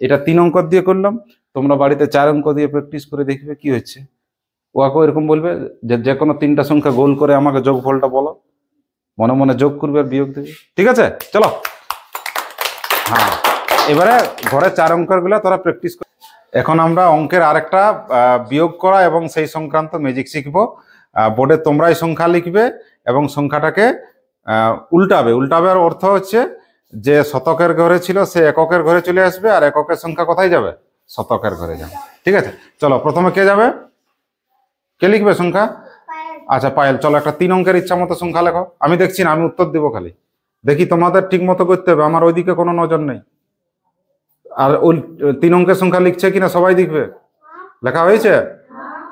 এটা 3 অঙ্ক দিয়ে করলাম, তোমরা বাড়িতে 4 অঙ্ক দিয়ে প্র্যাকটিস করে দেখবে কি হচ্ছে। ওকে এরকম বলবে যে যে কোনো 3টা সংখ্যা গোল করে আমাকে যোগফলটা বলো, মনে মনে যোগ করবে আর বিয়োগ দেবে। ঠিক আছে, চলো। হ্যাঁ, এবারে ঘরে 4 অঙ্কের গুলা তোরা প্র্যাকটিস কর। এখন আমরা অঙ্কের আরেকটা বিয়োগ করা এবং সেই সংক্রান্ত ম্যাজিক শিখবো। বোর্ডে তোমরাই সংখ্যা লিখবে এবং সংখ্যাটাকে উল্টাবে। উল্টাবার অর্থ হচ্ছে যে শতকের ঘরে ছিল সে এককের ঘরে চলে আসবে, আর এককের সংখ্যা কোথায় যাবে? শতকের ঘরে যাবে। ঠিক আছে, চলো প্রথমে কে যাবে? কে লিখবে সংখ্যা? আচ্ছা পায়েল, চলো একটা 3 অঙ্কের ইচ্ছা মতো সংখ্যা লেখো। আমি দেখছি না, আমি উত্তর দিব খালি। দেখি তোমাদের ঠিক মতো করতে হবে, আমার ওইদিকে কোনো নজর নেই। আর ওই 3 অঙ্কের সংখ্যা লিখছে কিনা সবাই দেখবে। লেখা হয়েছে?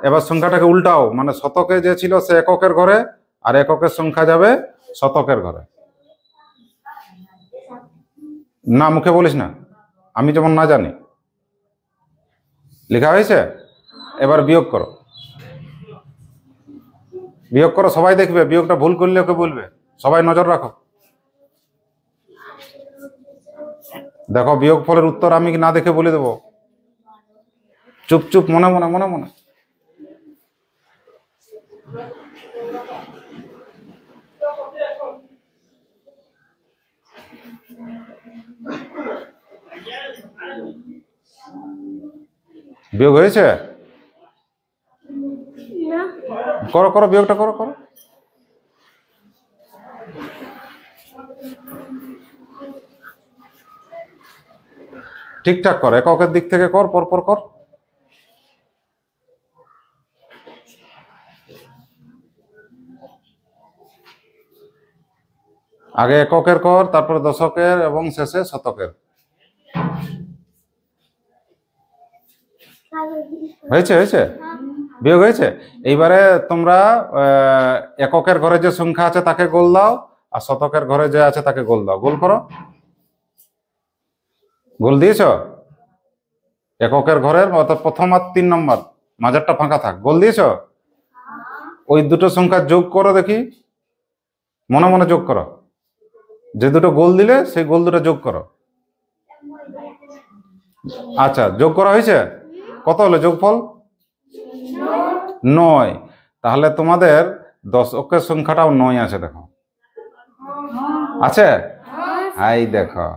এবার সংখ্যাটাকে উল্টাও, মানে শতকে যে ছিল সে এককের ঘরে, আর এককের সংখ্যা যাবে শতকের ঘরে। না মুখে বলিস না, আমি যেমন না জানি। লেখা হয়েছে? এবার বিয়োগ করো, বিয়োগ করো, সবাই দেখবে। বিয়োগটা ভুল করলে ওকে বলবে, সবাই নজর রাখো। দেখো বিয়োগ ফলের উত্তর আমি না দেখে বলে দেবো। চুপ চুপ, মনে মনে মনে মনে। বিয়োগ হয়েছে? করো করো, বিয়োগটা করো করো। ঠিকঠাক কর, এককের দিক থেকে কর, পরপর কর। আগে এককের কর, তারপরে দশকের এবং শেষে শতকের। হয়েছে? হয়েছে? বিয়োগ হয়েছে? এইবারে তোমরা এককের ঘরে যে সংখ্যা আছে তাকে গোল দাও, আর শতকের ঘরে যে আছে তাকে গোল দাও। গোল করো। গোল দিয়েছ? এককের ঘরের অর্থাৎ প্রথম আর 3 নম্বর, মাঝেরটা ফাঁকা থাক। গোল দিয়েছ? ওই দুটো সংখ্যা যোগ করো দেখি, মনে মনে যোগ করো। যে দুটো গোল দিলে সেই গোল দুটো যোগ করো। আচ্ছা, যোগ করা হয়েছে? কত হলো যোগফল? 9। তাহলে তোমাদের দশকের সংখ্যাটাও 9 আছে, দেখো আছে। এই দেখো,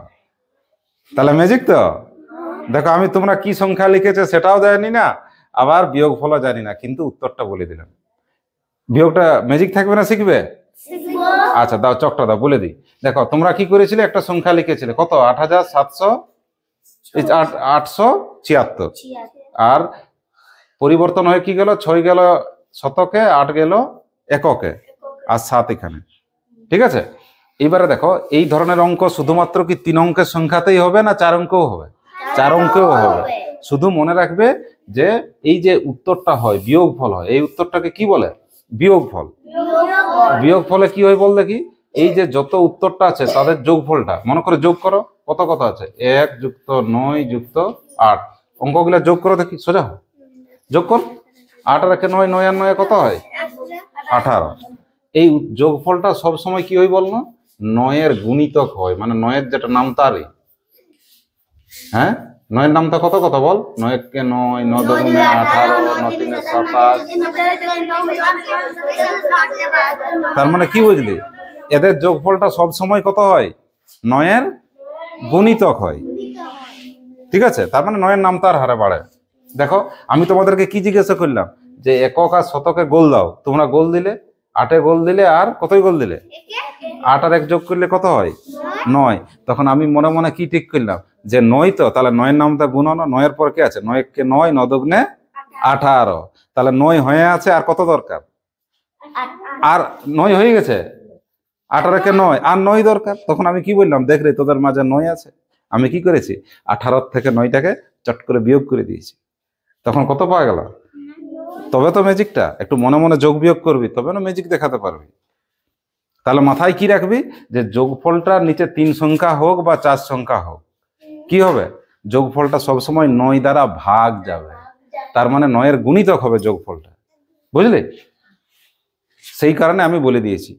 তাহলে ম্যাজিক তো। দেখো আমি তোমরা কি সংখ্যা লিখেছে সেটাও জানি না, আবার বিয়োগ ফলও জানি না, কিন্তু উত্তরটা বলে দিলাম। বিয়োগটা ম্যাজিক থাকবে না শিখবে? আচ্ছা দাও, চকটা দাও, বলে দিই। দেখো তোমরা কি করেছিলে, একটা সংখ্যা লিখেছিলে কত? 8776। আর পরিবর্তন হয়ে কি গেল? 6 গেল শতকে, 8 গেল এককে, আর 7 এখানে। ঠিক আছে, এইবারে দেখো এই ধরনের অঙ্ক শুধুমাত্র কি 3 অঙ্কের সংখ্যাতেই হবে না 4 অঙ্কেও হবে? 4 অঙ্কেও হবে। শুধু মনে রাখবে যে এই যে উত্তরটা হয় বিয়োগ ফল হয়, এই উত্তরটাকে কি বলে? বিয়োগ ফল। বিয়োগ ফলে কি হয় বল দেখি? এই যে যত উত্তরটা আছে তাদের যোগফলটা মনে করে যোগ করো। কত কত আছে? 1 যুক্ত 9 যুক্ত 8। অঙ্কগুলা যোগ করো দেখি, সোজা যোগ কর। 8 আর 9, 9 আর 9 কত হয়? 18। এই যোগফলটা সব সময় কি হয় বল না? 9 এর গুণিতক হয়, মানে 9 এর যেটা নাম তারই। হ্যাঁ, 9 এর নামটা কত কত বল? 9 কে 9, 9 দুগুণে 18, 9 তিনে 27। তার মানে কি বুঝলি? এদের যোগফলটা সব সময় কত হয়? 9 এর গুণিতক হয়। ঠিক আছে, তার মানে 9 এর নাম তার হারে বাড়ে। দেখো আমি তোমাদেরকে কি জিজ্ঞাসা করলাম যে একক আর শতকে গোল দাও, তোমরা গোল দিলে। 8-এ গোল দিলে, আর কতই গোল দিলে? 8 আর 1 যোগ করলে কত হয়? 9। তখন আমি মনে মনে কি ঠিক করলাম যে 9 তো, তাহলে 9 এর নামটা গুণন। 9 এর পর কি আছে? 9 কে 9, 9 দুগুণে 18। তাহলে 9 হয়ে আছে, আর কত দরকার? আর 9 হয়ে গেছে। 8 আর 1 9, আর 9 দরকার। তখন আমি কি বললাম, দেখ রে তোদের মাঝে 9 আছে। আমি কি করেছি? 18 থেকে 9টাকে চট করে বিয়োগ করে দিয়েছি। তখন কত পাওয়া গেল? তবে তো ম্যাজিকটা একটু মনে মনে যোগ বিয়োগ করবি, তবে না ম্যাজিক দেখাতে পারবি। তাহলে মাথায় কি রাখবি যে যোগফলটার নিচে 3 সংখ্যা হোক বা 4 সংখ্যা হোক, কি হবে? যোগফলটা সবসময় 9 দ্বারা ভাগ যাবে। তার মানে 9 এর গুণিতক হবে যোগফলটা, বুঝলি? সেই কারণে আমি বলে দিয়েছি।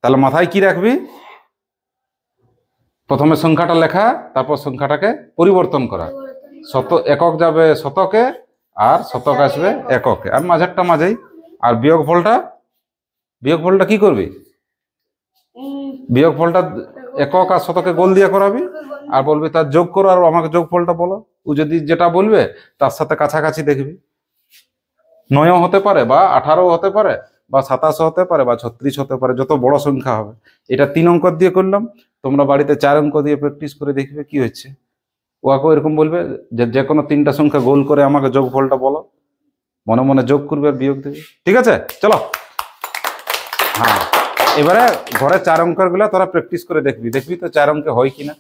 তাহলে মাথায় কি রাখবি? প্রথমে সংখ্যাটা লেখা, তারপর সংখ্যাটাকে পরিবর্তন করা। একক যাবে শতকে, আর শতক আসবে এককে, আর মাঝেরটা মাঝেই। আর বিয়োগফলটা কি করবি? বিয়োগফলটা একক আর শতকে গোল দিয়ে করাবি, আর বলবি তার যোগ করো, আর আমাকে যোগফলটা বলো। ও যদি যেটা বলবে তার সাথে কাছাকাছি দেখবি। 9 হতে পারে, বা 18 হতে পারে, বা 27 হতে পারে, বা 36 হতে পারে, যত বড় সংখ্যা হবে। এটা 3 অঙ্ক দিয়ে করলাম, তোমরা বাড়িতে 4 অঙ্ক দিয়ে প্র্যাকটিস করে দেখবে কি হচ্ছে। ওকে এরকম বলবে যে কোনো 3টা সংখ্যা গোল করে আমাকে যোগফলটা বলো, মনে মনে যোগ করবে আর বিয়োগ দেবে। ঠিক আছে, চলো। হ্যাঁ, এবারে ঘরে 4 অঙ্কের গুলা তোরা প্র্যাকটিস করে দেখবি তো 4 অঙ্কে হয় কিনা।